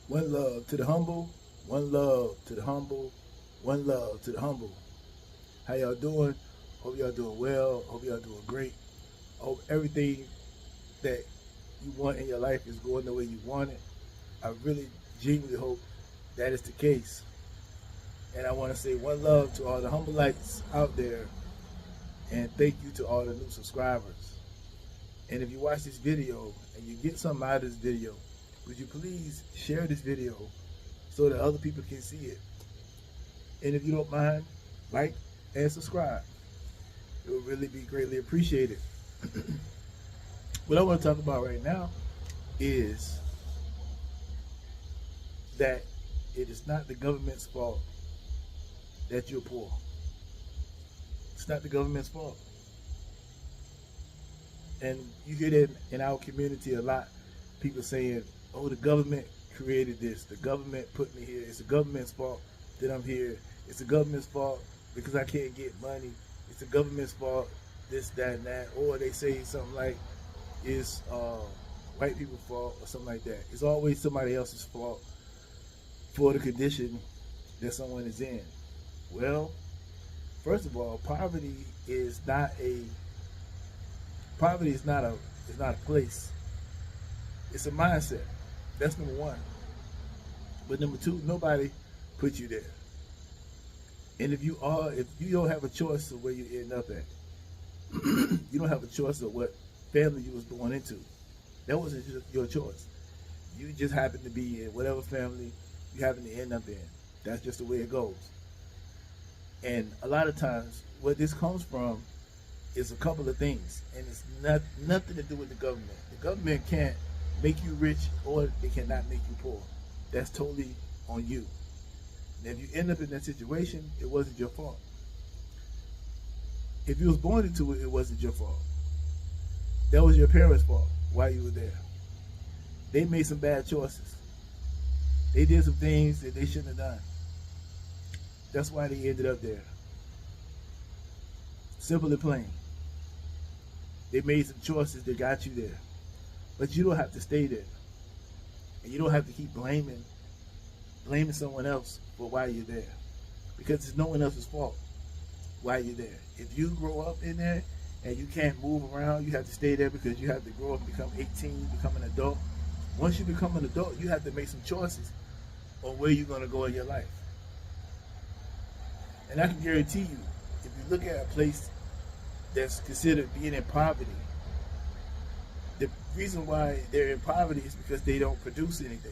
One love to the humble, one love to the humble, one love to the humble. How y'all doing? Hope y'all doing well. Hope y'all doing great. Hope everything that you want in your life is going the way you want it. I really genuinely hope that is the case. And I want to say one love to all the humble lights out there, and thank you to all the new subscribers. And if you watch this video and you get something out of this video, would you please share this video so that other people can see it? And if you don't mind, like and subscribe. It will really be greatly appreciated. What I want to talk about right now is that it is not the government's fault that you're poor. It's not the government's fault. And you hear that in our community a lot. People saying, oh, the government created this. The government put me here. It's the government's fault that I'm here. It's the government's fault because I can't get money. It's the government's fault, this, that, and that. Or they say something like, it's white people's fault or something like that. It's always somebody else's fault for the condition that someone is in. Well, first of all, poverty is not a place. It's a mindset. That's number one. But number two, nobody put you there. And if you don't have a choice of where you end up at, you don't have a choice of what family you was born into. That wasn't just your choice. You just happened to be in whatever family you happen to end up in. That's just the way it goes. And a lot of times, where this comes from is a couple of things, and it's nothing to do with the government. The government can't make you rich, or they cannot make you poor. That's totally on you. And if you end up in that situation, it wasn't your fault. If you was born into it, it wasn't your fault. That was your parents' fault while you were there. They made some bad choices. They did some things that they shouldn't have done. That's why they ended up there. Simple and plain. They made some choices that got you there. But you don't have to stay there. And you don't have to keep blaming someone else for why you're there. Because it's no one else's fault why you're there. If you grow up in there and you can't move around, you have to stay there because you have to grow up and become 18, become an adult. Once you become an adult, you have to make some choices on where you're going to go in your life. And I can guarantee you, if you look at a place that's considered being in poverty, the reason why they're in poverty is because they don't produce anything.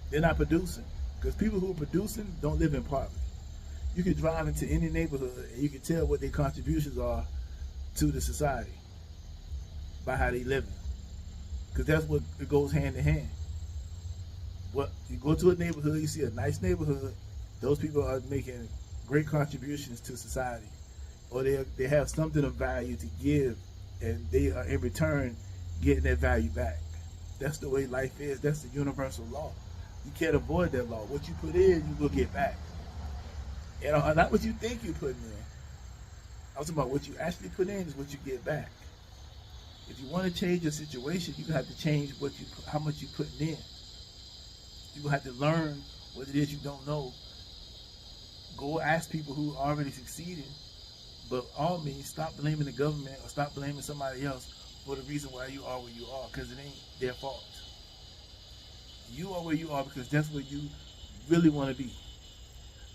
They're not producing. Because people who are producing don't live in poverty. You can drive into any neighborhood and you can tell what their contributions are to the society by how they live. Because that's what it goes hand in hand. What you go to a neighborhood, you see a nice neighborhood, those people are making great contributions to society. Or they have something of value to give, and they are in return getting that value back. That's the way life is. That's the universal law. You can't avoid that law. What you put in, you will get back. And not what you think you're putting in. I'm talking about what you actually put in is what you get back. If you want to change your situation, you're going to have to change how much you're putting in. You're going to have to learn what it is you don't know. Go ask people who are already succeeding. But all means, stop blaming the government or stop blaming somebody else for the reason why you are where you are, because it ain't their fault. You are where you are because that's where you really want to be.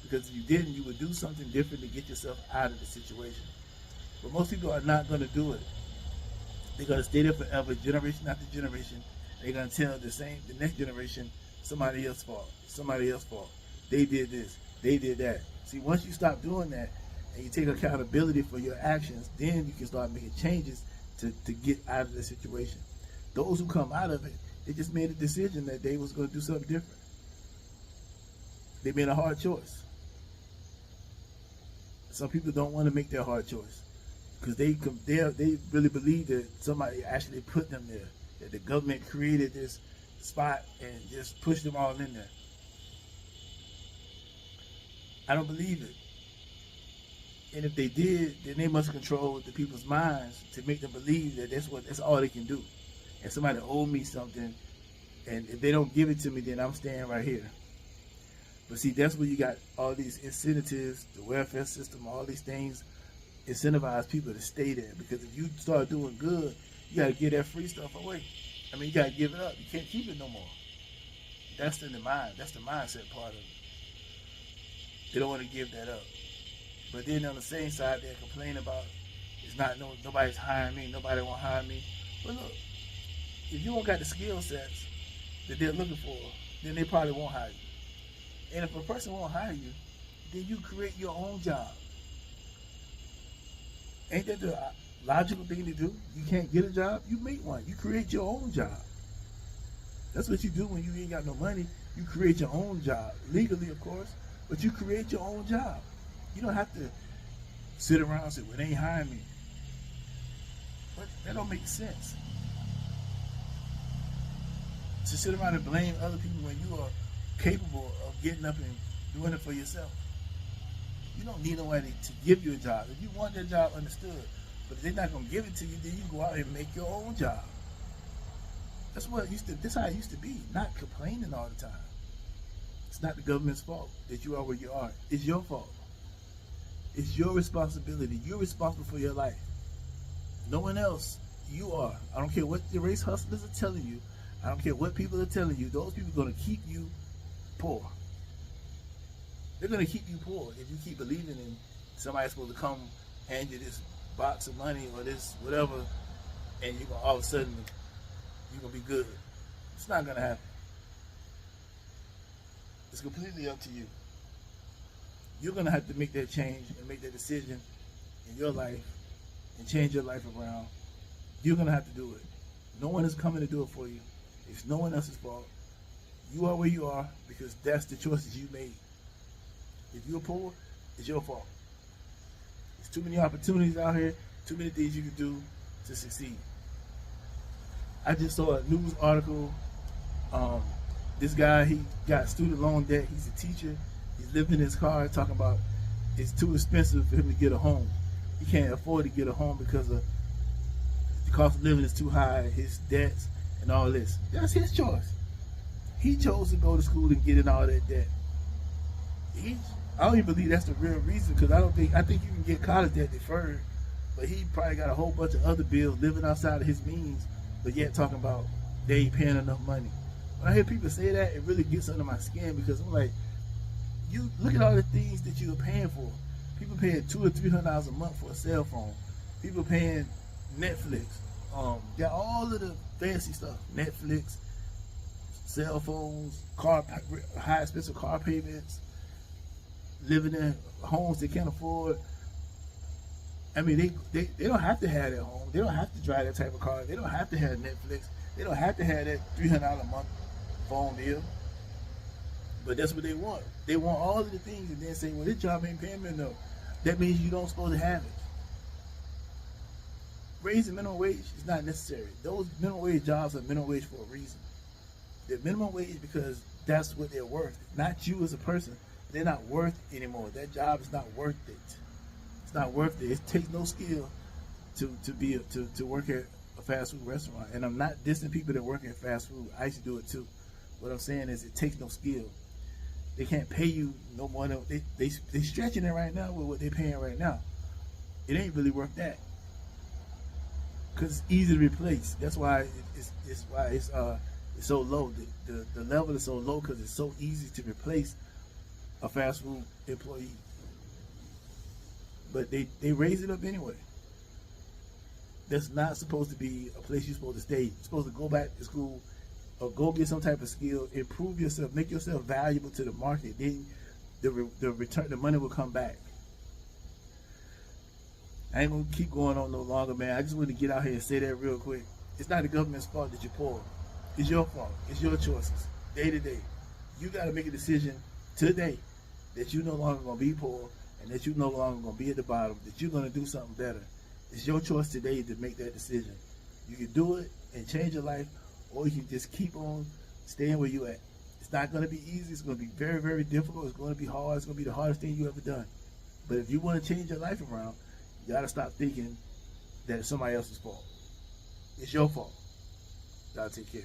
Because if you didn't, you would do something different to get yourself out of the situation. But most people are not going to do it. They're going to stay there forever, generation after generation. They're going to tell the next generation, somebody else's fault, somebody else's fault. They did this, they did that. See, once you stop doing that and you take accountability for your actions, then you can start making changes to get out of the situation. Those who come out of it, they just made a decision that they was going to do something different. They made a hard choice. Some people don't want to make their hard choice because they really believe that somebody actually put them there, that the government created this spot and just pushed them all in there. I don't believe it. And if they did, then they must control the people's minds to make them believe that that's all they can do. And somebody owed me something, And if they don't give it to me, then I'm staying right here. But see, that's where you got all these incentives, the welfare system, all these things incentivize people to stay there. Because if you start doing good, you got to give that free stuff away. I mean, you got to give it up. You can't keep it no more. That's in the mind. That's the mindset part of it. They don't want to give that up. But then on the same side, they complain about nobody's hiring me, nobody won't hire me. But look, if you don't got the skill sets that they're looking for, then they probably won't hire you. And if a person won't hire you, then you create your own job. Ain't that the logical thing to do? You can't get a job, you make one. You create your own job. That's what you do when you ain't got no money. You create your own job. Legally, of course, but you create your own job. You don't have to sit around and say, well, they ain't hiring me. But that don't make sense. To sit around and blame other people when you are capable of getting up and doing it for yourself. You don't need nobody to give you a job. If you want that job, understood. But if they're not going to give it to you, then you go out and make your own job. That's how it used to be. Not complaining all the time. It's not the government's fault that you are where you are. It's your fault. It's your responsibility. You're responsible for your life. No one else. You are. I don't care what the race hustlers are telling you. I don't care what people are telling you. Those people are going to keep you poor. They're going to keep you poor if you keep believing in somebody's supposed to come hand you this box of money or this whatever, and you're going to all of a sudden you're going to be good. It's not going to happen. It's completely up to you. You're going to have to make that change and make that decision in your life and change your life around. You're going to have to do it. No one is coming to do it for you. It's no one else's fault. You are where you are because that's the choices you made. If you're poor, it's your fault. There's too many opportunities out here, too many things you can do to succeed. I just saw a news article. This guy, he got student loan debt. He's a teacher. He's living in his car talking about it's too expensive for him to get a home. He can't afford to get a home because of the cost of living is too high, his debts, and all this. That's his choice. He chose to go to school and get in all that debt. I don't even believe that's the real reason, because I think you can get college debt deferred, but he probably got a whole bunch of other bills living outside of his means, but yet talking about they ain't paying enough money. When I hear people say that, it really gets under my skin, because I'm like, you look at all the things that you're paying for. People paying $200 or $300 a month for a cell phone. People paying Netflix. Got all of the fancy stuff. Netflix, cell phones, high expensive car payments, living in homes they can't afford. I mean, they don't have to have that home. They don't have to drive that type of car. They don't have to have Netflix. They don't have to have that $300 a month phone bill. But that's what they want. They want all of the things and then say, well, this job ain't paying me enough. That means you don't supposed to have it. Raising minimum wage is not necessary. Those minimum wage jobs are minimum wage for a reason. They're minimum wage because that's what they're worth. Not you as a person. They're not worth anymore. That job is not worth it. It's not worth it. It takes no skill to work at a fast food restaurant. And I'm not dissing people that work at fast food. I used to do it too. What I'm saying is it takes no skill. They can't pay you no more than they stretching it right now with what they're paying right now. It ain't really worth that. Cause it's easy to replace. That's why it's so low. The level is so low because it's so easy to replace a fast food employee. But they raise it up anyway. That's not supposed to be a place you're supposed to stay. You're supposed to go back to school or go get some type of skill, improve yourself, make yourself valuable to the market. Then the money will come back. I ain't gonna keep going on no longer, man. I just want to get out here and say that real quick. It's not the government's fault that you're poor. It's your fault. It's your choices, day to day. You got to make a decision today that you're no longer gonna be poor and that you're no longer gonna be at the bottom. That you're gonna do something better. It's your choice today to make that decision. You can do it and change your life, or you can just keep on staying where you at. It's not going to be easy. It's going to be very, very difficult. It's going to be hard. It's going to be the hardest thing you ever done. But if you want to change your life around, you got to stop thinking that it's somebody else's fault. It's your fault. Y'all take care.